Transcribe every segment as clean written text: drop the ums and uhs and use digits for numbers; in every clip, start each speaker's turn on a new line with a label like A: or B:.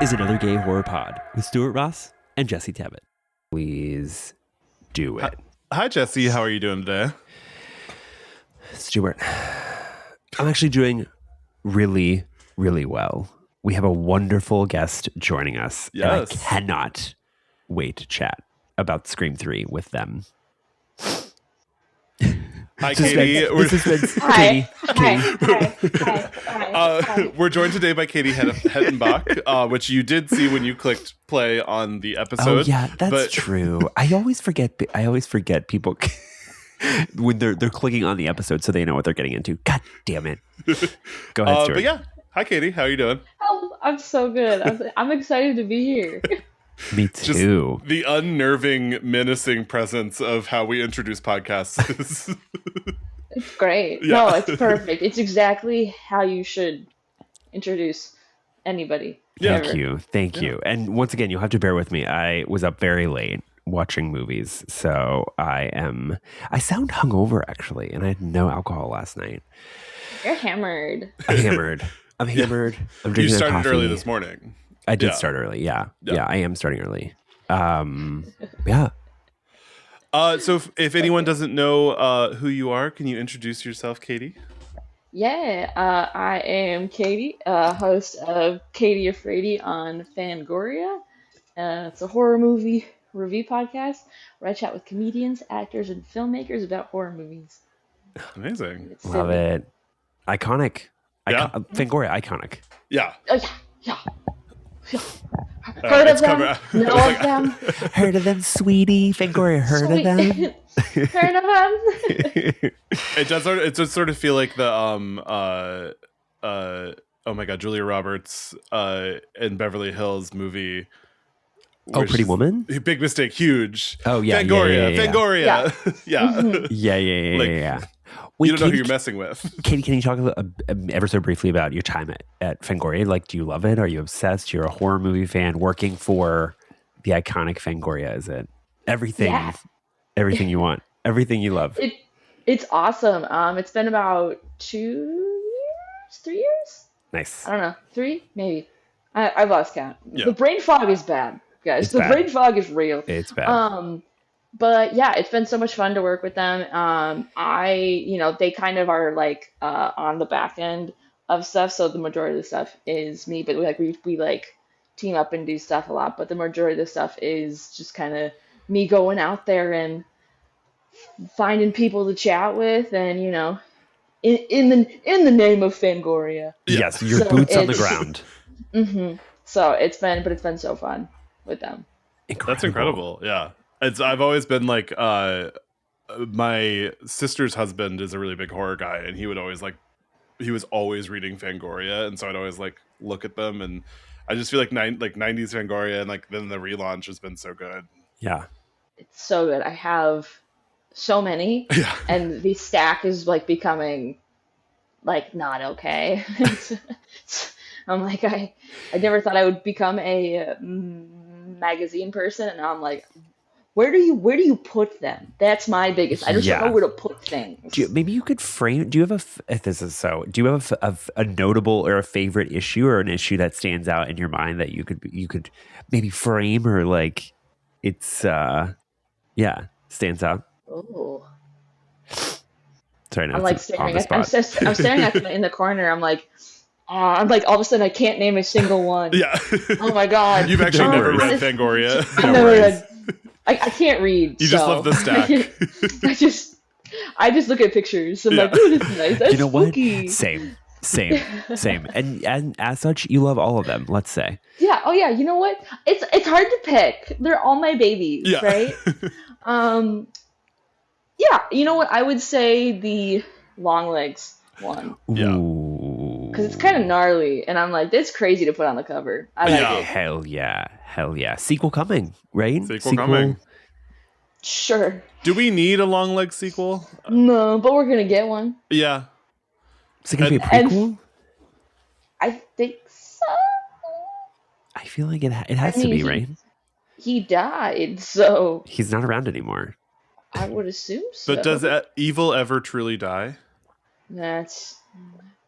A: is another gay horror pod with Stuart Ross and Jesse Tevitt. Please do it.
B: Hi, Jesse. How are you doing today?
A: Stuart, I'm actually doing really, really well. We have a wonderful guest joining us.
B: Yes.
A: And I cannot wait to chat about Scream 3 with them.
B: Hi, Katie.
A: Katie.
B: We're joined today by Katie Hettenbach, which you did see when you clicked play on the episode.
A: Oh yeah, that's true. I always forget people when they're clicking on the episode so they know what they're getting into. God damn it. Go ahead, Stuart.
B: But yeah, hi, Katie. How are you doing?
C: Oh, I'm so good. I'm excited to be here.
A: Me too.
B: Just the unnerving, menacing presence of how we introduce podcasts.
C: It's great.
B: Yeah.
C: No, it's perfect. It's exactly how you should introduce anybody.
A: Thank you. And once again, you'll have to bear with me. I was up very late watching movies, so I sound hungover actually, and I had no alcohol last night.
C: You're hammered.
A: I'm hammered. I'm drinking
B: You started
A: coffee.
B: early this morning.
A: I did start early. Yeah, I am starting early. Yeah.
B: So if anyone doesn't know who you are, can you introduce yourself, Katie?
C: Yeah, I am Katie, host of Katie Afraidy on Fangoria. It's a horror movie review podcast where I chat with comedians, actors, and filmmakers about horror movies.
B: Amazing.
A: Love it. Iconic.
B: Yeah.
A: Fangoria, iconic.
B: Yeah.
C: Oh, yeah. Heard of them? Know of them?
A: Heard of them, sweetie? Fangoria, heard of them?
C: Heard of them?
B: It does sort of feel like the oh my god, Julia Roberts in Beverly Hills movie.
A: Oh, Pretty Woman?
B: Big mistake, huge.
A: Oh yeah,
B: Fangoria. Yeah.
A: Mm-hmm. Yeah. Wait,
B: you don't know who you're messing with.
A: Katie, can you talk ever so briefly about your time at Fangoria? Like, do you love it? Are you obsessed? You're a horror movie fan working for the iconic Fangoria. Is it everything?
C: Yeah.
A: Everything you want, everything you love.
C: It's awesome. It's been about 2 years, 3 years.
A: Nice.
C: I don't know, 3 maybe. I've lost count.
B: Yeah.
C: The brain fog is bad, guys. Brain fog is real.
A: It's bad.
C: But yeah, it's been so much fun to work with them. They kind of are like on the back end of stuff, so the majority of the stuff is me. But we like team up and do stuff a lot. But the majority of the stuff is just kind of me going out there and finding people to chat with, and in the name of Fangoria.
A: Yes, your boots on the ground.
C: Mm-hmm. So it's been so fun with them.
A: Incredible.
B: That's incredible. Yeah. I've always been like, my sister's husband is a really big horror guy, and he was always reading Fangoria, and so I'd always like look at them, and I just feel like 90s Fangoria, and like then the relaunch has been so good.
A: Yeah,
C: it's so good. I have so many, and the stack is like becoming like not okay. I'm like, I never thought I would become a magazine person, and now I'm like, where do you put them? That's my biggest. I just don't know where to put things.
A: Maybe you could frame. Do you have Do you have a notable or a favorite issue, or an issue that stands out in your mind that you could maybe frame, or like it's stands out?
C: Oh.
A: Sorry, no,
C: I'm like staring at. I'm staring at them in the corner. I'm like all of a sudden I can't name a single one.
B: Yeah.
C: Oh my god.
B: You've actually never read Fangoria.
C: I've never read. I can't read.
B: You just love the stack.
C: I just look at pictures. I'm like, ooh, this is nice. That's spooky.
A: What? Same. And as such, you love all of them. Let's say.
C: Yeah. Oh yeah. You know what? It's hard to pick. They're all my babies, right? Yeah. You know what? I would say the long legs one.
B: Yeah.
C: Because it's kind of gnarly, and I'm like, that's crazy to put on the cover. I like it.
A: Hell yeah. Sequel coming, right?
B: Sequel coming.
C: Sure.
B: Do we need a long leg sequel?
C: No, but we're gonna get one.
B: Yeah.
A: Is it gonna be a prequel?
C: I think so.
A: I feel like it has to be, right?
C: He died, so
A: he's not around anymore.
C: I would assume so.
B: But does evil ever truly die?
C: That's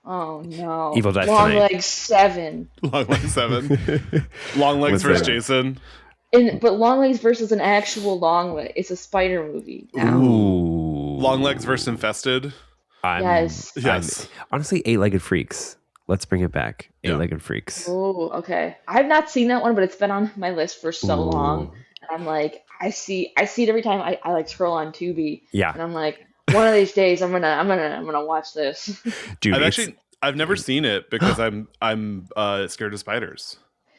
C: Oh no.
A: Evil Dies
C: Long
A: Tonight.
C: Legs 7.
B: Long Legs 7. Long Legs
A: What's
B: versus
A: that?
B: Jason.
C: But Long Legs versus an actual long leg. It's a spider movie now.
A: Ooh.
B: Long Legs versus Infested.
A: I'm
C: Yes.
B: Yes.
A: honestly Eight-Legged Freaks. Let's bring it back.
B: Yeah.
A: Eight-Legged Freaks.
C: Oh, okay. I've not seen that one, but it's been on my list for so long.
A: Ooh.
C: And I'm like, I see it every time I like scroll on Tubi,
A: Yeah.
C: and I'm like, one of these days I'm gonna watch this.
A: Dude,
B: I've never seen it because I'm scared of spiders.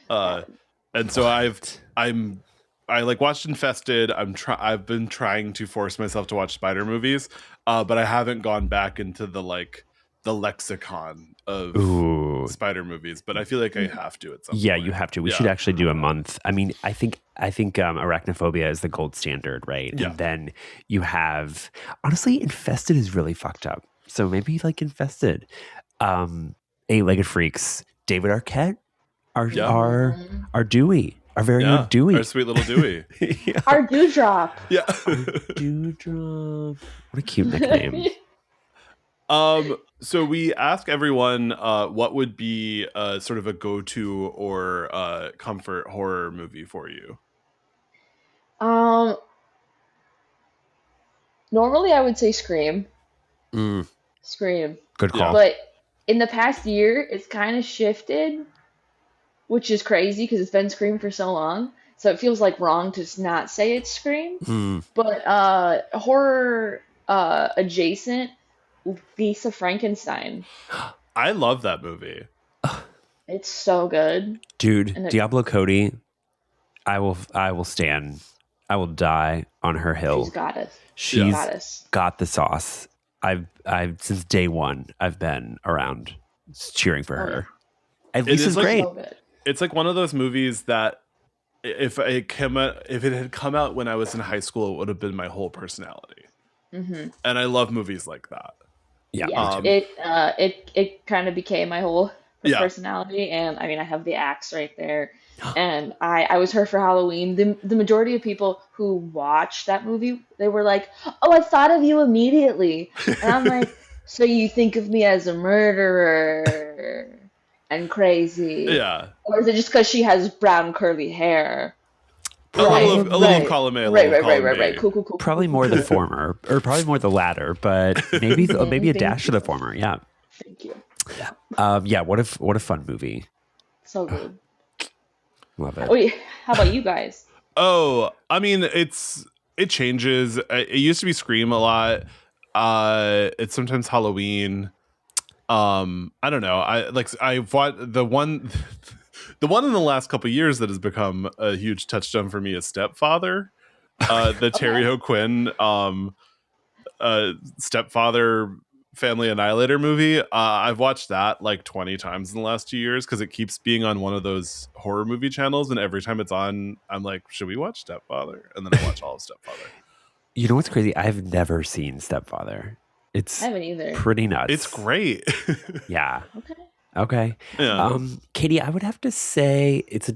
B: And so I like watched Infested. I've been trying to force myself to watch spider movies, but I haven't gone back into the lexicon of
A: ooh.
B: spider movies. But I feel like I have to at some
A: Yeah,
B: point.
A: you have to. We
B: Yeah.
A: should actually do a month. I mean, I think arachnophobia is the gold standard, right?
B: Yeah.
A: And then you have honestly, Infested is really fucked up. So maybe like Infested, Eight-Legged Freaks, David Arquette, our
B: Yeah.
A: our
C: Mhm.
A: our Dewey, our very
B: Yeah,
A: own Dewey.
B: our sweet little Dewey.
A: Yeah.
C: Our Dewdrop.
B: Yeah.
A: Dewdrop. What a cute nickname.
B: So we ask everyone what would be sort of a go-to or comfort horror movie for you.
C: Um, Normally I would say Scream.
A: Mm,
C: Scream.
A: good
B: Yeah.
A: call.
C: But in the past year, it's kind of shifted, which is crazy because it's been Scream for so long. So it feels like wrong to not say it's Scream.
A: Mm.
C: But horror adjacent, Lisa Frankenstein.
B: I love that movie.
C: It's so good.
A: Dude,
C: And it-
A: Diablo Cody, I will stand. I will die on her hill.
C: She's got us.
A: She's
C: Got us.
A: got the sauce. I've since day one I've been around cheering for
C: Oh,
A: her. And
B: It is
A: Lisa's
B: like-
A: great.
C: So good.
B: It's like one of those movies that if it had come out when I was in high school, it would have been my whole personality.
C: Hmm.
B: And I love movies like that.
A: Yeah.
C: Yeah,
A: me too.
C: it kind of became my whole
B: Yeah.
C: personality, and I mean I have the axe right there, and I was her for Halloween. The majority of people who watched that movie, they were like, "Oh, I thought of you immediately," and I'm like, "So you think of me as a murderer and crazy,
B: Yeah.
C: or is it just because she has brown curly hair?"
B: A little of column A, a little of column B.
C: Cool.
A: Probably more the former, or probably more the latter, but maybe a
C: Thank
A: dash of the
C: you.
A: former. Yeah.
C: Thank you.
A: Yeah. What a fun movie.
C: So good.
A: Love it.
C: Wait, how about you guys?
B: Oh, I mean, it changes. It used to be Scream a lot. It's sometimes Halloween. I don't know. I've watched the one the one in the last couple of years that has become a huge touchstone for me is Stepfather. The Terry O'Quinn Stepfather Family Annihilator movie. I've watched that like 20 times in the last 2 years because it keeps being on one of those horror movie channels, and every time it's on, I'm like, should we watch Stepfather? And then I watch all of Stepfather.
A: You know what's crazy? I've never seen Stepfather. It's
C: I haven't either.
A: pretty nuts.
B: It's great.
A: Yeah.
C: Okay.
A: Okay.
B: Yeah.
A: Katie, I would have to say it's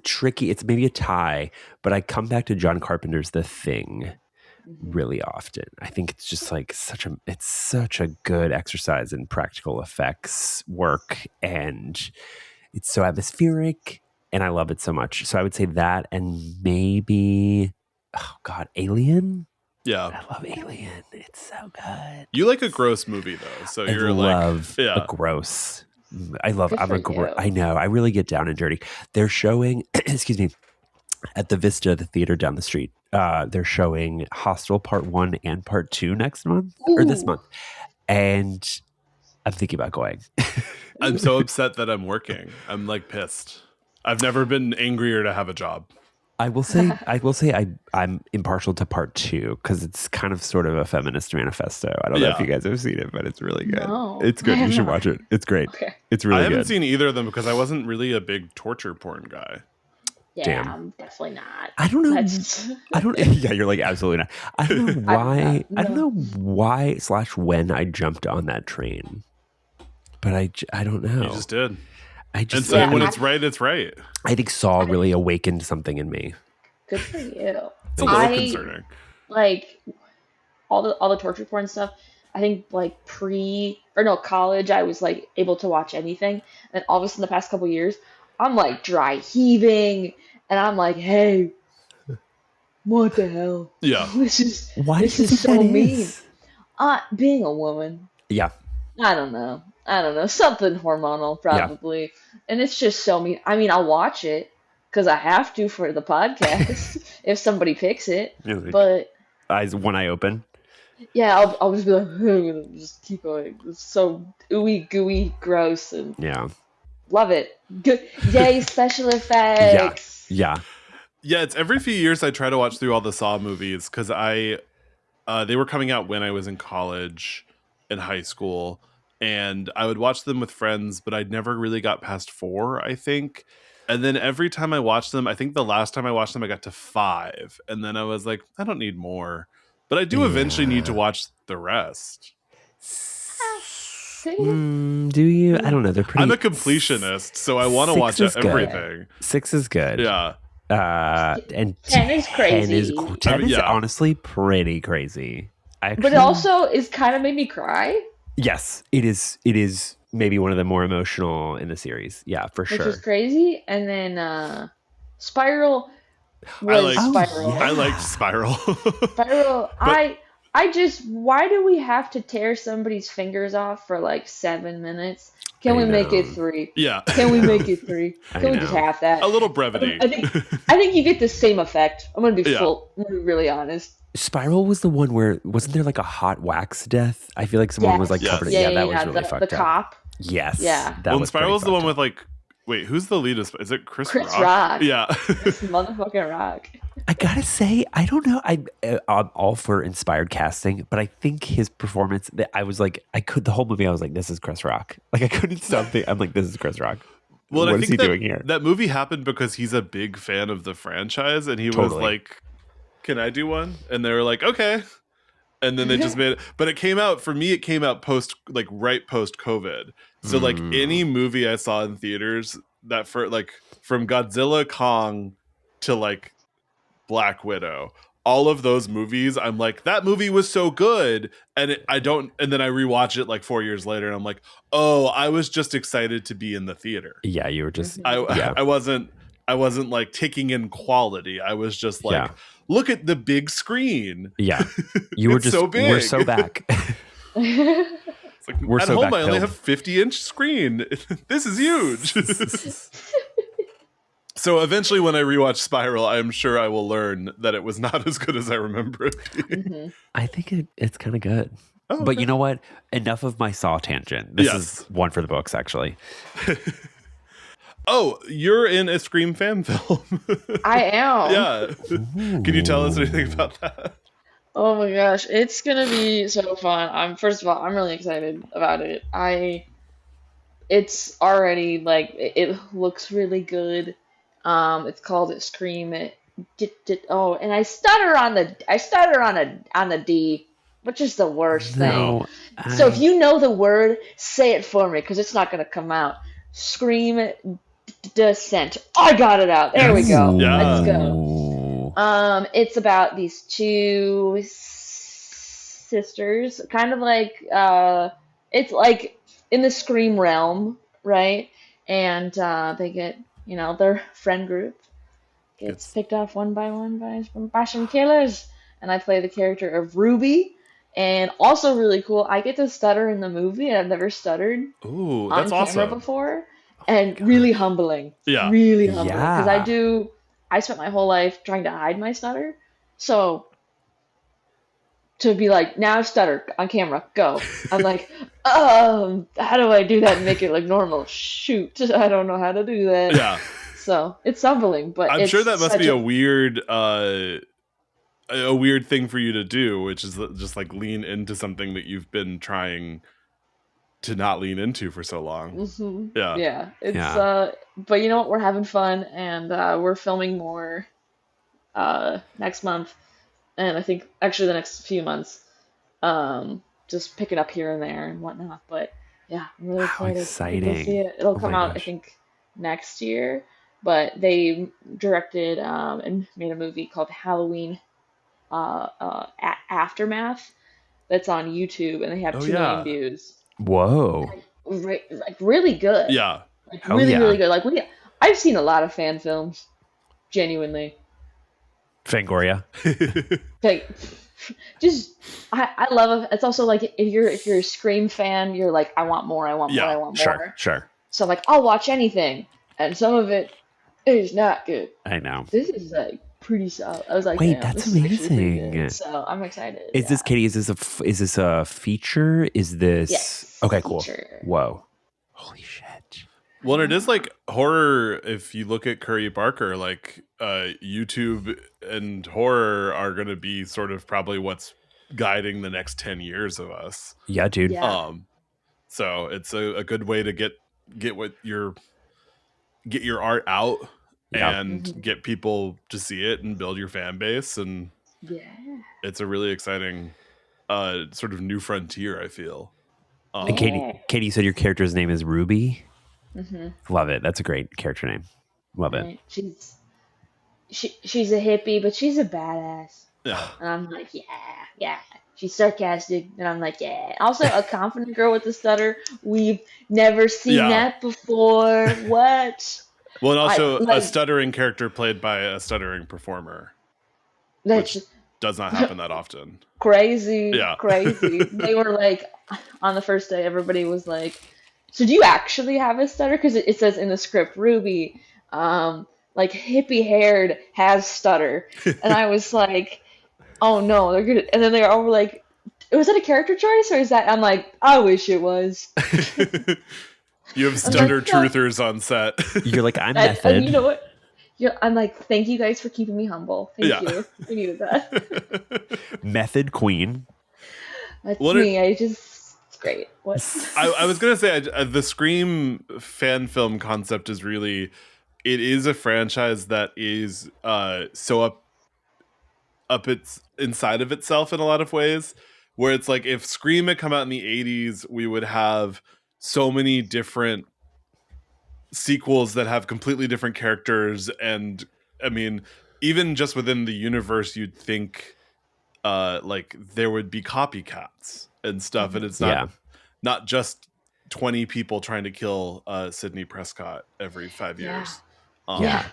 A: maybe a tie, but I come back to John Carpenter's The Thing really often. I think it's just like it's such a good exercise in practical effects work, and it's so atmospheric, and I love it so much. So I would say that, and maybe, oh God, Alien.
B: Yeah.
A: I love Alien. It's so good.
B: You like a gross movie though, so
A: I
B: you're
A: love
B: like, yeah.
A: a gross. I love.
C: Good
A: I'm
C: for
A: a.
C: you.
A: I know. I really get down and dirty. They're showing. Excuse me. At the Vista, the theater down the street, they're showing Hostel Part 1 and Part 2 next month or this
C: Ooh.
A: month, and I'm thinking about going.
B: I'm so upset that I'm working. I'm like pissed. I've never been angrier to have a job.
A: I will say, I'm impartial to Part 2 because it's kind of sort of a feminist manifesto. I don't know if
B: Yeah.
A: you guys have seen it, but it's really good.
C: No,
A: It's good.
C: I
A: You
C: have
A: should
C: not.
A: watch it. It's great.
C: Okay.
A: It's really
B: I haven't
A: good.
B: seen either of them because I wasn't really a big torture porn guy.
C: Yeah,
A: Damn.
C: I'm definitely not.
A: I don't know.
C: That's
A: I don't. Yeah, you're like absolutely not. I don't know why.
C: not,
A: I don't
C: no.
A: know why / when I jumped on that train, but I don't know.
B: You just did.
A: I
B: And
A: just
B: so
C: Yeah,
B: when
C: I-
B: it's right, it's right.
A: I think Saw really awakened something in me.
C: good for you.
B: It's a little
C: I-
B: concerning.
C: Like all the torture porn stuff. I think like college, I was like able to watch anything. And all of a sudden, the past couple years, I'm like dry heaving, and I'm like, hey, what the hell?
B: Yeah.
C: This is
A: Why do
C: this
A: you
C: is
A: think that
C: so mean.
A: is?
C: Being a woman,
A: Yeah,
C: I don't know. I don't know. Something hormonal,
A: yeah.
C: probably. And it's just so mean. I mean, I'll watch it because I have to for the podcast if somebody picks it.
A: You're like,
C: But
A: eyes one eye open.
C: yeah, I'll just be like, just keep going. It's so ooey gooey, gross, and
A: Yeah,
C: love it. Good, yay, special
A: yeah,
C: effects.
A: yeah.
B: Yeah, it's every few years I try to watch through all the Saw movies because they were coming out when I was in college and high school, and I would watch them with friends, but I'd never really got past 4, I think. And then every time I watched them, I think the last time I watched them, I got to 5, and then I was like, I don't need more, but I do eventually need to
A: Yeah.
B: watch the rest.
C: Say it.
A: Do you? I
C: Yeah.
A: don't know. They're
B: I'm
A: pretty.
B: a completionist, so I want to watch
A: 6 is good.
B: everything.
A: 6 is good.
B: Yeah,
A: And
C: 10 is
A: 10 is
C: crazy.
A: 10
B: I mean,
A: is
B: yeah.
A: honestly pretty crazy.
C: But it
A: Actually,
C: also is kind of made me cry,
A: yes, it is. It is maybe one of the more emotional in the series. Yeah, for
C: which is
A: sure.
C: crazy. And then Spiral
B: I
C: was
B: liked
A: Oh
C: Spiral.
B: I liked
A: yeah.
B: Spiral,
C: Spiral,
B: but
C: I just why do we have to tear somebody's fingers off for like 7 minutes? Can
A: I
C: we make it
A: know.
C: 3?
B: yeah,
C: Can
A: I
C: we
A: know.
C: make it 3?
A: I
C: Can we just
A: know.
C: have that?
B: a little brevity.
C: I think you get the same effect.
B: Yeah.
C: I'm gonna be really honest.
A: Spiral was the one where wasn't there like a hot wax death? I feel like someone was like
C: Yes.
A: covered.
B: Yes.
C: Yeah,
A: Yeah,
C: yeah,
A: that was
C: yeah.
A: really
C: The
A: fucked up.
C: cop.
A: Yes,
C: Yeah.
A: that
B: Well, and
A: was pretty
B: Spiral's the
A: fucked
B: one
A: up.
B: with like, wait, who's the lead? Is it Chris
C: Chris
B: Rock?
C: Rock.
B: Yeah.
C: Chris motherfucking Rock.
A: I gotta say, I don't know. I'm all for inspired casting, but I think his performance. That I was like, I could the whole movie. I was like, this is Chris Rock. Like I couldn't stop thinking. I'm like, this is Chris Rock.
B: Well, and I
A: What is
B: think
A: he
B: that
A: doing here?
B: that movie happened because he's a big fan of the franchise, and he was
A: Totally.
B: like, "Can I do one?" And they were like, "Okay." And then they just made it. But it came out for me. It came out right post COVID. So like any movie I saw in theaters that for like from Godzilla, Kong to like Black Widow, all of those movies, I'm like, that movie was so good, and I don't. And then I rewatch it like 4 years later, and I'm like, oh, I was just excited to be in the theater.
A: Yeah, you were just.
B: I
A: Yeah,
B: I wasn't like taking in quality. I was just like,
A: yeah,
B: look at the big screen.
A: yeah. You were
B: It's
A: just.
B: so big.
A: We're so back.
B: It's like
A: We're
B: at
A: so
B: home I only
A: backpilled.
B: have 50-inch screen. This is huge. So eventually when I rewatch Spiral, I'm sure I will learn that it was not as good as I remember it being.
A: I think it's kind of good.
B: Oh,
A: But
B: okay.
A: you know what? Enough of my Saw tangent. This
B: Yes.
A: is one for the books, actually.
B: Oh, you're in a Scream fan film.
C: I am.
B: Yeah. Can you tell us anything about that?
C: Oh my gosh, it's gonna be so fun. First of all, I'm really excited about it. It's already like it looks really good. It's called Scream. Oh, and I stutter on the D, which is the worst thing.
A: No,
C: So if you know the word, say it for me because it's not gonna come out. Scream Descent. I got it out. There we go.
B: Yeah.
C: Let's go.
A: go.
C: It's about these two sisters, kind of like it's like in the Scream realm, right? And they get, their friend group gets
B: It's
C: picked off one by one by some killers, and I play the character of Ruby. And also really cool, I get to stutter in the movie, and I've never stuttered
B: Ooh,
C: on
B: that's
C: camera
B: awesome.
C: before, and really humbling.
B: Yeah.
C: Really humbling because
A: Yeah.
C: I spent my whole life trying to hide my stutter. So to be like, now stutter on camera, go. I'm like, how do I do that and make it like normal? Shoot, I don't know how to do that.
B: Yeah.
C: So it's humbling, but
B: I'm
C: it's
B: sure that must
C: such
B: be a weird thing for you to do, which is just like lean into something that you've been trying to not lean into for so long.
C: Mhm.
B: Yeah.
C: Yeah, it's
A: Yeah.
C: but you know what? We're having fun, and we're filming more next month, and I think actually the next few months. Just pick it up here and there and whatnot. But yeah, I'm really
A: How
C: excited. You'll see
A: exciting.
C: it. It'll
A: Oh
C: come
A: my
C: out, I
A: gosh.
C: think, next year. But they directed and made a movie called Halloween Aftermath. that's on YouTube, and they have
B: Oh
C: 2 million
B: yeah.
C: views.
A: Whoa.
C: Like really good.
B: Yeah.
C: Like
A: Hell
C: really,
A: yeah.
C: really good. I've seen a lot of fan films, genuinely.
A: Fangoria.
C: Like, just I love it. It's also like if you're a Scream fan, you're like, I want more, I want more, I
B: Yeah.
C: want
A: Sure.
C: more.
A: Sure.
C: So like I'll watch anything, and some of it is not good.
A: I know.
C: This is like pretty solid. I was like,
A: Wait,
C: damn,
A: that's
C: this is actually pretty good.
A: amazing.
C: So I'm excited.
A: Is this
C: Yeah.
A: Katie? Is this a feature? Is this
C: Yes.
A: okay? Cool.
C: Feature.
A: Whoa. Holy shit.
B: Well, it is like horror. If you look at Curry Barker, like YouTube and horror are going to be sort of probably what's guiding the next 10 years of us.
A: Yeah, dude.
C: Yeah.
B: So it's a good way to get your art out
A: Yeah.
B: and get people to see it and build your fan base, and
C: Yeah.
B: it's a really exciting sort of new frontier, I feel.
A: And Katie, you said your character's name is Ruby.
C: Mm-hmm.
A: Love it. That's a great character name. Love it.
C: Right. She's a hippie, but she's a badass.
B: Yeah.
C: And I'm like, yeah. She's sarcastic, and I'm like, yeah. Also, a confident girl with a stutter. We've never seen
B: Yeah.
C: that before. What?
B: Well, and also
C: like-
B: a stuttering character played by a stuttering performer,
C: That's
B: which does not happen that often.
C: crazy.
B: Yeah.
C: Crazy. They were like, on the first day, everybody was like, so do you actually have a stutter? Because it says in the script, Ruby, like hippie haired, has stutter. And I was like, oh no, they're gonna. And then they were all like, was that a character choice or is that? I'm like, I wish it was.
B: You have stutter truthers on set.
A: You're like, I'm
C: And
A: method.
C: you know what? Yeah, I'm like, thank you guys for keeping me humble. Thank you. We needed that.
A: Method queen.
C: That's
B: What
C: me. It's great. What?
B: I was gonna say the Scream fan film concept is really, it is a franchise that is so up its inside of itself in a lot of ways, where it's like if Scream had come out in the 80s, we would have so many different sequels that have completely different characters, and I mean, even just within the universe, you'd think like there would be copycats and stuff, and it's not just 20 people trying to kill Sidney Prescott every 5 years.
A: Yeah.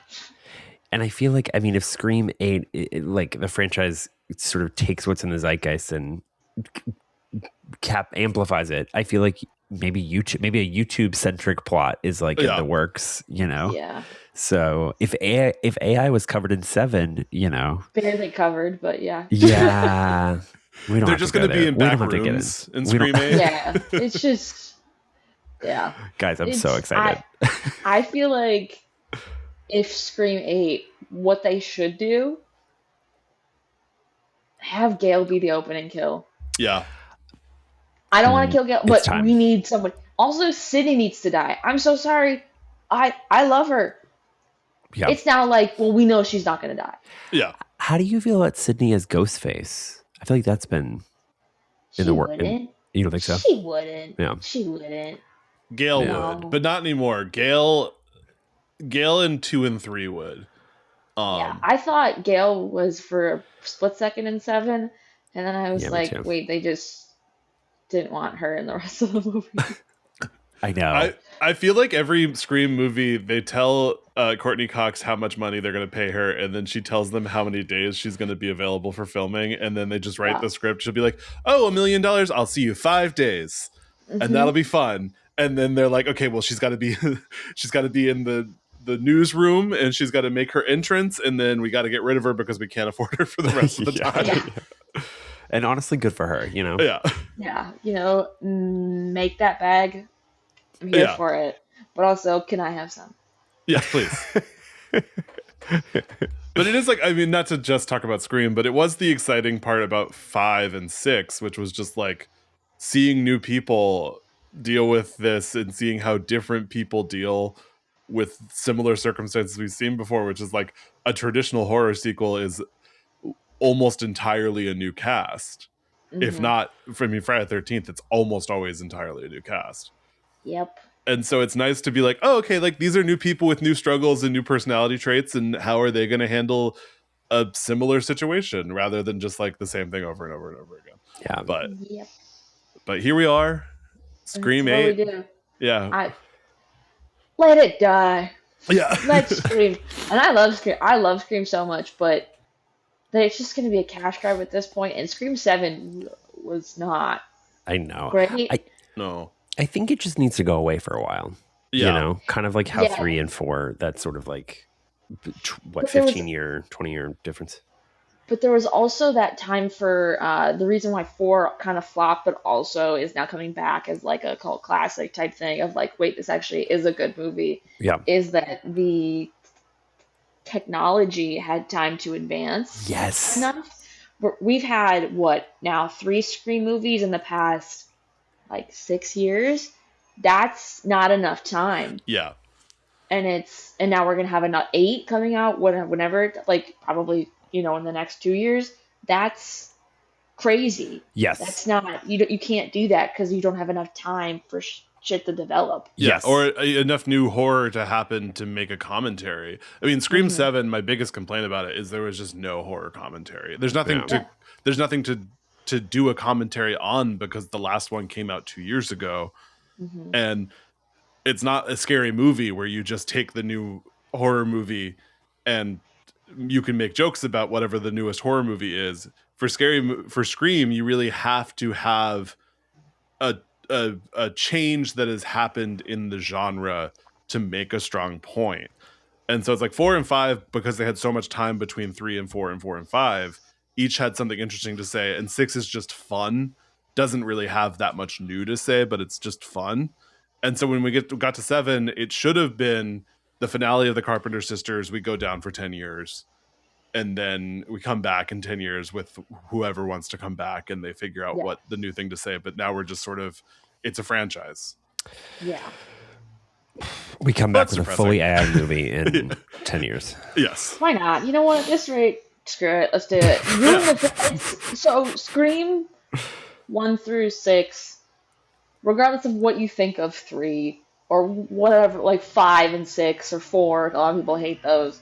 A: And I feel like, I mean, if Scream 8, like the franchise sort of takes what's in the zeitgeist and amplifies it, I feel like maybe a YouTube centric plot is like in the works, you know?
C: Yeah.
A: So if AI was covered in 7, you know,
C: Barely covered, but yeah.
A: Yeah. We don't
B: They're
A: have
B: just
A: to
B: going
A: go
B: to be
A: there.
B: in
A: We don't
B: back
A: have to get
B: rooms in
A: We don't-
B: Scream 8.
C: Yeah. It's just, yeah.
A: Guys, I'm so excited.
C: I feel like if Scream 8, what they should do, have Gale be the opening kill.
B: Yeah.
C: I don't want to kill Gale, but
A: time.
C: we need someone. Also, Sydney needs to die. I'm so sorry. I love her.
A: Yeah.
C: It's now like, well, we know she's not going to die.
B: Yeah.
A: How do you feel about Sydney as Ghostface? I feel like that's been in the work.
C: Wouldn't.
A: You don't think so?
C: She wouldn't.
A: Yeah.
C: She wouldn't.
B: Gale
C: No.
B: would, but not anymore. Gale in 2 and 3 would.
C: Yeah, I thought Gale was for a split second in 7, and then I was
A: Yeah, me
C: like,
A: too.
C: wait, they just didn't want her in the rest of the movie.
A: I know.
B: I feel like every Scream movie, they tell Courtney Cox how much money they're going to pay her, and then she tells them how many days she's going to be available for filming, and then they just write the script. She'll be like, oh, $1 million, I'll see you 5 days, and that'll be fun. And then they're like, okay, well, she's got to be in the newsroom, and she's got to make her entrance, and then we got to get rid of her because we can't afford her for the rest of the time.
C: Yeah.
A: And honestly, good for her, you know?
B: Yeah.
C: Yeah, make that bag. I'm here for it. But also, can I have some?
B: Yes, please. But it is like, I mean, not to just talk about Scream, but it was the exciting part about 5 and 6, which was just like seeing new people deal with this and seeing how different people deal with similar circumstances we've seen before, which is like a traditional horror sequel is almost entirely a new cast. If not, Friday the 13th, it's almost always entirely a new cast.
C: Yep.
B: And so it's nice to be like, oh, okay, like these are new people with new struggles and new personality traits, and how are they going to handle a similar situation rather than just like the same thing over and over and over again.
A: Yeah.
C: Yep.
B: But here we are,
C: That's
B: Scream
C: what we
B: 8.
C: do.
B: Yeah.
C: I let it die.
B: Yeah.
C: Let's Scream. And I love Scream. I love Scream so much, but it's just going to be a cash grab at this point. And Scream 7 was not
A: I know.
C: great.
B: No.
A: I think it just needs to go away for a while.
B: Yeah.
A: You know, kind of like how
C: Yeah.
A: 3 and 4, that's sort of like, what,
C: But there was
A: 15-year, 20-year difference?
C: But there was also that time for the reason why 4 kind of flopped, but also is now coming back as like a cult classic type thing of like, wait, this actually is a good movie,
A: Yeah.
C: is that the technology had time to advance
A: Yes.
C: enough. We've had what now 3 Scream movies in the past like 6 years. That's not enough time.
B: Yeah.
C: And now we're gonna have another 8 coming out whenever like probably in the next 2 years. That's crazy.
A: Yes.
C: That's not you can't do that because you don't have enough time for shit to develop.
B: Yeah,
A: Yes.
B: or enough new horror to happen to make a commentary. I mean, Scream 7, my biggest complaint about it is there was just no horror commentary. There's nothing to do a commentary on because the last one came out 2 years ago. And it's not a scary movie where you just take the new horror movie and you can make jokes about whatever the newest horror movie is. For Scream, you really have to have a change that has happened in the genre to make a strong point. And so it's like 4 and 5, because they had so much time between 3 and 4 and 4 and 5, each had something interesting to say. And 6 is just fun. Doesn't really have that much new to say, but it's just fun. And so when we got to 7, it should have been the finale of the Carpenter Sisters. We go down for 10 years. And then we come back in 10 years with whoever wants to come back and they figure out what the new thing to say. But now we're just sort of, it's a franchise.
C: Yeah.
A: We come back
B: That's
A: with a fully AI movie in 10 years.
B: Yes.
C: Why not? You know what? At this rate, screw it. Let's do it. So Scream 1 through 6, regardless of what you think of 3 or whatever, like 5 and 6 or 4, a lot of people hate those.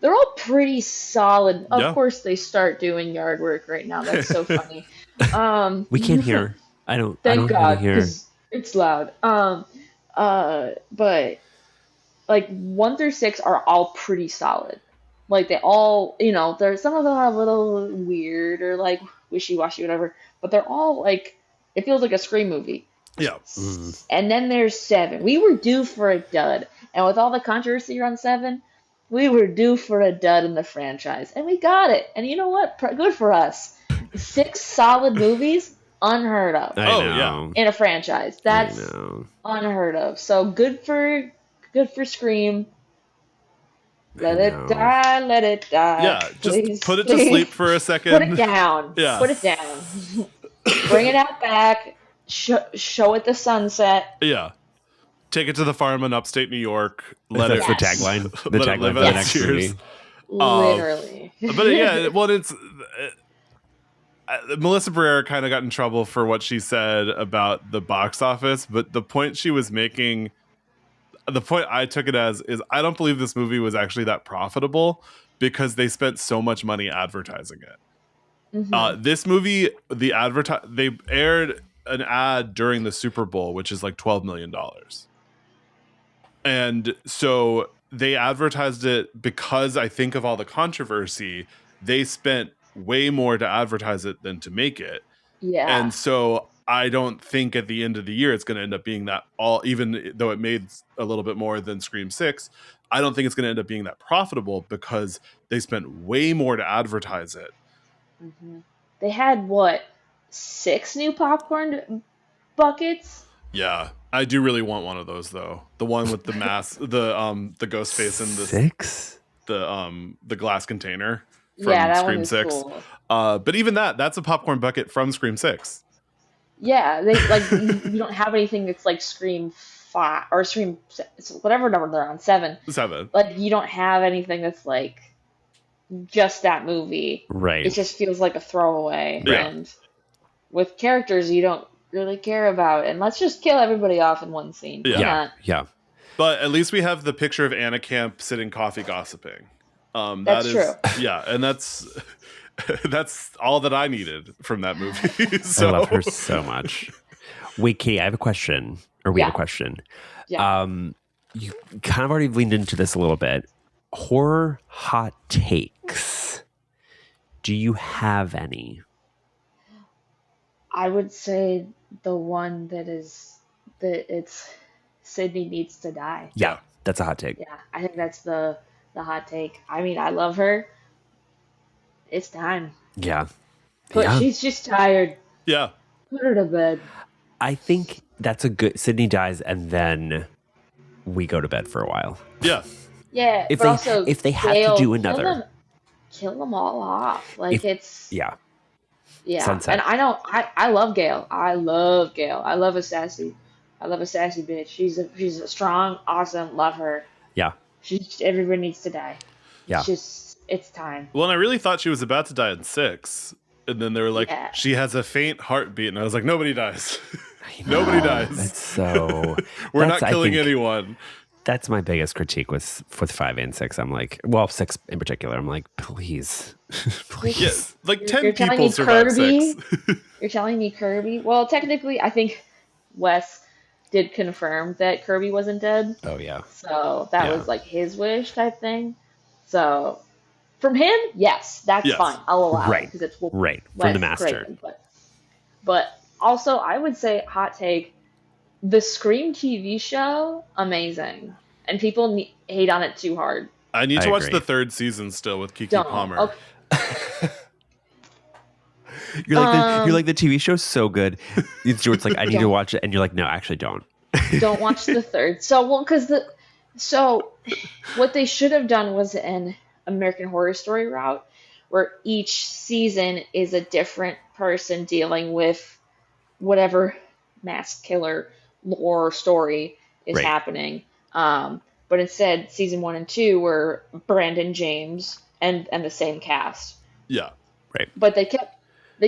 C: They're all pretty solid. Of course, they start doing yard work right now. That's so funny.
A: We can't hear. I don't.
C: Thank God,
A: hear.
C: because it's loud. But like 1 through 6 are all pretty solid. Like they all, there's some of them are a little weird or like wishy-washy, whatever. But they're all like, it feels like a Scream movie.
B: Yeah.
C: And then there's 7. We were due for a dud, and with all the controversy around 7, we were due for a dud in the franchise, and we got it. And you know what? Good for us. 6 solid movies, unheard of.
A: I know.
C: In a franchise. That's unheard of. So good for Scream. Let it die, let it die.
B: Yeah,
C: please,
B: just put it to sleep for a second.
C: Put it down.
B: Yeah.
C: Put it down. Bring it out back. Show it the sunset.
B: Yeah. Take it to the farm in upstate New York.
A: That's the tagline. The tagline for the next movie.
C: Literally.
B: But yeah, well, it's Melissa Barrera kind of got in trouble for what she said about the box office, but the point she was making, the point I took it as, is I don't believe this movie was actually that profitable because they spent so much money advertising it. This movie, they aired an ad during the Super Bowl, which is like $12 million. And so they advertised it because I think of all the controversy, they spent way more to advertise it than to make it.
C: Yeah.
B: And so I don't think at the end of the year it's going to end up being that all, even though it made a little bit more than Scream 6, I don't think it's going to end up being that profitable because they spent way more to advertise it.
C: They had 6 new popcorn buckets?
B: Yeah. I do really want one of those though. The one with the mask, the ghost face and the
A: 6?
B: The glass container from
C: that
B: Scream
C: one is
B: 6.
C: cool.
B: But even that's a popcorn bucket from Scream 6.
C: Yeah, they you don't have anything that's like Scream 5 or Scream, whatever number they're on, 7.
B: 7.
C: Like you don't have anything that's like just that movie.
A: Right.
C: It just feels like a throwaway.
B: Yeah.
C: And with characters you don't really care about, and let's just kill everybody off in one scene.
A: Yeah.
B: But at least we have the picture of Anna Camp sitting coffee gossiping.
C: That's true.
B: Yeah, and that's That's all that I needed from that movie. So.
A: I love her so much. Wait, Katie, I have a question. Or we have a question.
C: Yeah.
A: You kind of already leaned into this a little bit. Horror hot takes. Do you have any?
C: I would say the one that it's Sydney needs to die.
A: Yeah, that's a hot take.
C: Yeah, I think that's the hot take. I mean, I love her. It's time.
A: Yeah.
C: But
A: Yeah.
C: she's just tired.
B: Yeah.
C: Put her to bed.
A: I think that's a good. Sydney dies, and then we go to bed for a while.
B: Yeah.
C: Yeah,
A: If
C: but
A: they
C: also
A: if they have
C: Gale,
A: to do another,
C: kill them all off. Like
A: yeah,
C: yeah.
A: Sunset.
C: And I love Gale. I love Gale. I love a sassy bitch. She's a strong, awesome. Love her.
A: Yeah,
C: Everybody needs to die.
A: Yeah.
C: It's time.
B: Well, and I really thought she was about to die in 6. And then they were like,
C: Yeah.
B: she has a faint heartbeat. And I was like, nobody dies. Nobody dies.
A: That's so.
B: We're
A: that's,
B: not killing
A: I think,
B: anyone.
A: That's my biggest critique with 5 and 6. I'm like, well, 6 in particular. I'm like, please, please.
B: Yeah, like 10
C: You're telling
B: people
C: me
B: survive
C: Kirby?
B: 6.
C: You're telling me Kirby? Well, technically, I think Wes did confirm that Kirby wasn't dead.
A: Oh yeah.
C: So that
A: Yeah.
C: was like his wish type thing. So from him, yes, that's
B: Yes.
C: fine. I'll allow
A: Right.
C: it because it's
A: Right. From
C: Wes
A: the master.
C: Craven, but also, I would say hot take: the Scream TV show, amazing, and people hate on it too hard.
B: I need
A: I
B: to watch
A: agree.
B: the 3rd season still with Keke
C: Don't.
B: Palmer.
C: Okay.
A: You're like the TV show's so good. Stuart's like, I need to
C: Don't.
A: watch it, and you're like, no, actually, don't.
C: Don't watch the 3rd. So what they should have done was an American Horror Story route, where each season is a different person dealing with whatever mass killer lore story is
A: Right.
C: happening. But instead, season 1 and 2 were Brandon James and the same cast.
B: Yeah.
C: But they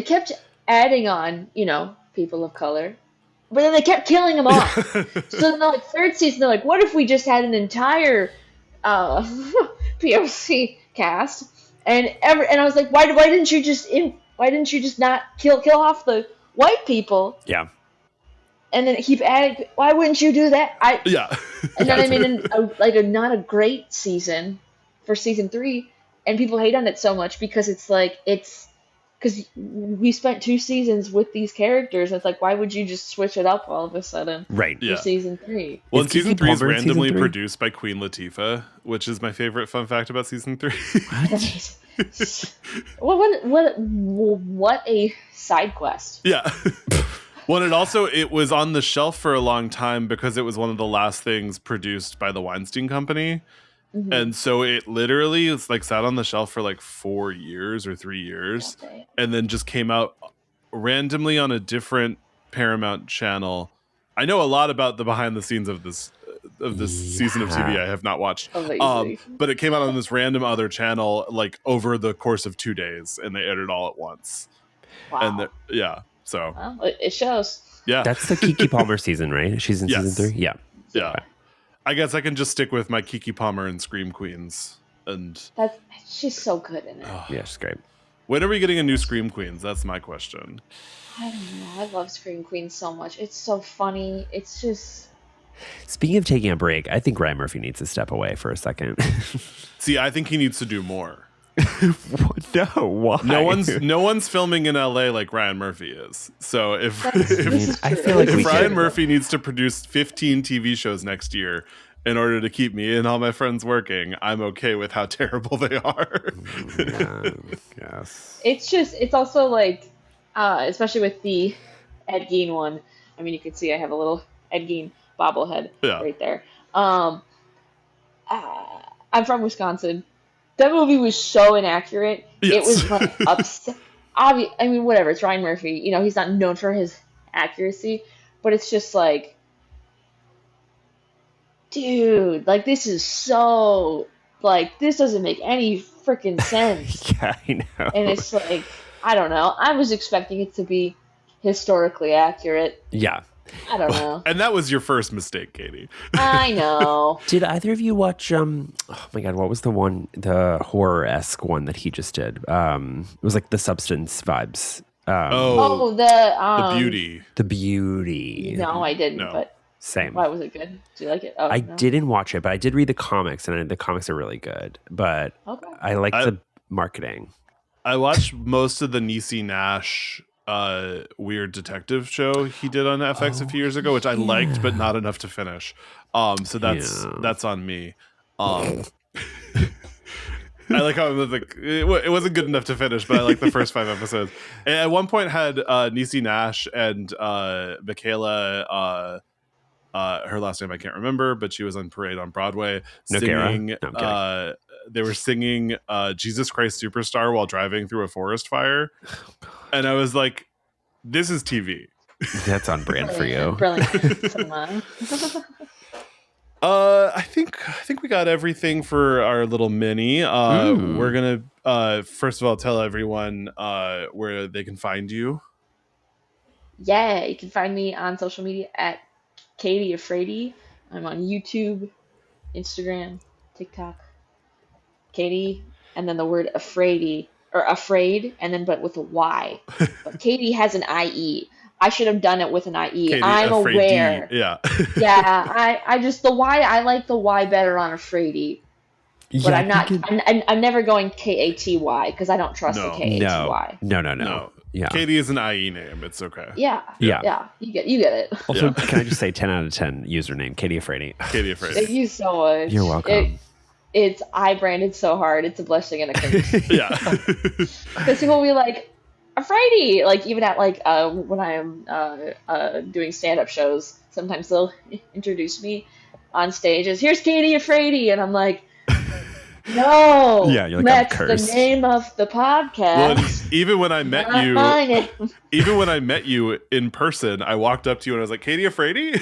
C: kept adding on, people of color. But then they kept killing them off. So then, like, 3rd season, they're like, what if we just had an entire POC cast? And I was like, why didn't you just not kill off the white people?
A: Yeah.
C: And then keep adding. Why wouldn't you do that?
B: Yeah.
C: And then I made a not a great season for season 3, and people hate on it so much because because we spent 2 seasons with these characters. And it's like, why would you just switch it up all of a sudden
A: Right.
B: Yeah.
C: for season 3?
B: Well,
A: Is
B: and season
A: Keke
B: 3 is
A: Palmer in season
B: randomly
A: 3?
B: produced by Queen Latifah, which is my favorite fun fact about season 3.
C: What a side quest.
B: Yeah. Well, and it was on the shelf for a long time because it was one of the last things produced by the Weinstein Company.
C: Mhm.
B: And so it literally is like sat on the shelf for like 4 years or 3 years
C: Okay.
B: and then just came out randomly on a different Paramount channel. I know a lot about the behind the scenes of this season of TV
A: Yeah.
B: I have not watched.
C: Amazing.
B: But it came out on this random other channel like over the course of 2 days, and they aired it all at once.
C: Wow.
B: And yeah, so
C: Well, it shows.
B: yeah,
A: That's the Keke Palmer season, right? She's in
B: Yes.
A: season 3? Yeah.
B: yeah. I guess I can just stick with my Keke Palmer and Scream Queens. And
C: She's so good in it.
A: Yeah, she's great.
B: when are we getting a new Scream Queens? That's my question.
C: I don't know. I love Scream Queen so much. It's so funny. It's just.
A: Speaking of taking a break, I think Ryan Murphy needs to step away for a second.
B: See, I think he needs to do more.
A: No, why?
B: No one's filming in LA like Ryan Murphy is. So
C: This
A: I
C: is true.
A: feel like
B: if
A: we
B: Ryan
A: should.
B: Murphy needs to produce 15 TV shows next year in order to keep me and all my friends working, I'm okay with how terrible they are.
A: Yeah, yes.
C: It's also like, especially with the Ed Gein one. I mean, you can see I have a little Ed Gein bobblehead
B: Yeah.
C: right there. I'm from Wisconsin. That movie was so inaccurate.
B: Yes.
C: It was like upset. I mean, whatever. It's Ryan Murphy. He's not known for his accuracy, but it's just like, dude, like this is so this doesn't make any freaking sense.
A: Yeah, I know.
C: And it's like, I don't know. I was expecting it to be historically accurate.
A: Yeah.
C: I don't know.
B: And that was your first mistake, Katie.
C: I know.
A: Did either of you watch? Oh my god, what was the horror-esque one that he just did? It was like the Substance vibes.
C: Oh,
B: the beauty.
A: The Beauty.
C: No, I didn't.
B: No.
C: But
A: Same.
C: why was it good? Do you like it? Oh,
A: I
C: no.
A: didn't watch it, but I did read the comics, and the comics are really good. But
C: Okay.
A: I like the marketing.
B: I watched most of the Niecy Nash weird detective show he did on FX a few years ago, which I liked, but not enough to finish. So that's on me. I like how I was like, it wasn't good enough to finish, but I like the first 5 episodes. And at one point had Niecy Nash and Michaela, her last name I can't remember, but she was on Parade on Broadway singing.
A: No,
B: they were singing Jesus Christ Superstar while driving through a forest fire. And I was like, this is TV.
A: That's on brand for you.
C: Brilliant. Cinema.
B: I think we got everything for our little mini. We're gonna first of all tell everyone where they can find you.
C: Yeah, you can find me on social media at Katie Afraidy. I'm on YouTube, Instagram, TikTok. Katie, and then the word Afraidy, or afraid, and then but with a Y. But Katie has an IE. I should have done it with an IE.
B: Katie
C: I'm
B: Afraidy.
C: aware.
B: Yeah.
C: Yeah, I just the Y. I like the Y better on Afraidy. But I'm not. I'm never going Katy because I don't trust the Katy.
A: No. Yeah.
B: Katie is an IE name. It's okay.
C: Yeah. You get it.
A: Also, can I just say 10 out of 10 username, Katie Afraidy.
B: Katie Afraidy.
C: Thank you so much.
A: You're welcome.
C: It's I branded so hard. It's a blessing and a curse.
B: Yeah.
C: Because people will be like, Afraidy! Like, even at, like, when I'm doing stand-up shows, sometimes they'll introduce me on stage as, here's Katie Afraidy! And I'm like, no!
A: Yeah, you're like,
C: that's
A: I'm cursed.
C: the name of the podcast.
B: Well, even when I met
C: not
B: you,
C: my name.
B: even when I met you in person, I walked up to you and I was like, Katie Afraidy?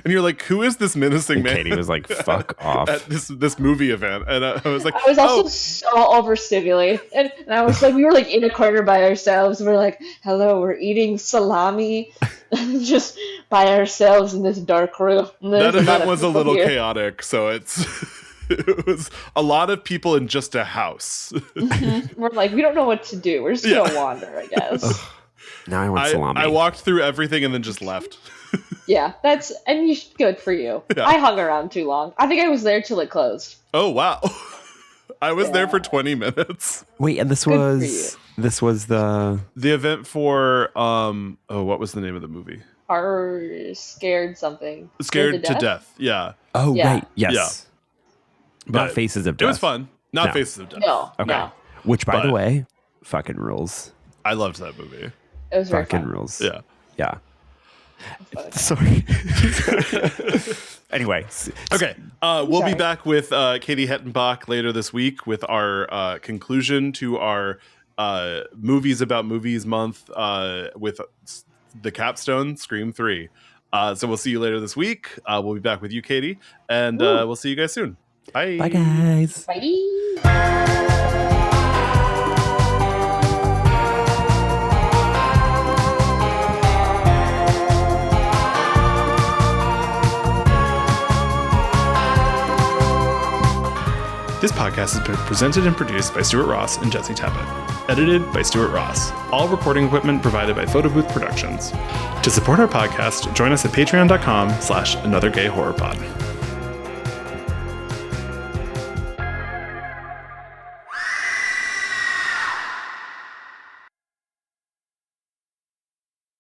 B: And you're like, who is this menacing man?
A: Katie was like, fuck off.
B: At this movie event. And I was like,
C: I was also so overstimulated. And I was like, we were like in a corner by ourselves. And we're like, hello, we're eating salami just by ourselves in this dark room.
B: That event was a little chaotic. So it was a lot of people in just a house.
C: We're like, we don't know what to do. We're just going to wander, I guess.
A: Now I want salami.
B: I walked through everything and then just left.
C: Yeah, good for you. Yeah. I hung around too long. I think I was there till it closed.
B: Oh, wow. I was there for 20 minutes.
A: Wait, and this was the
B: event for what was the name of the movie?
C: Scared something.
B: Scared to Death. Yeah.
A: Oh, yeah. Right. Yes.
B: Yeah.
A: Not Faces of Death.
B: It was fun. Not Faces of Death.
C: No.
A: Okay.
C: No.
A: Which, by the way, fucking rules.
B: I loved that movie.
C: It was very
A: fucking
C: fun.
A: rules.
B: Yeah.
A: Yeah. Sorry. Anyway.
B: Okay. We'll be back with Katie Hettenbach later this week with our conclusion to our Movies About Movies month with the capstone, Scream 3. So we'll see you later this week. We'll be back with you, Katie. And we'll see you guys soon. Bye.
A: Bye, guys.
C: Bye.
B: This podcast has been presented and produced by Stuart Ross and Jesse Tebbett. Edited by Stuart Ross. All recording equipment provided by Photo Booth Productions. To support our podcast, join us at patreon.com/anothergayhorrorpod.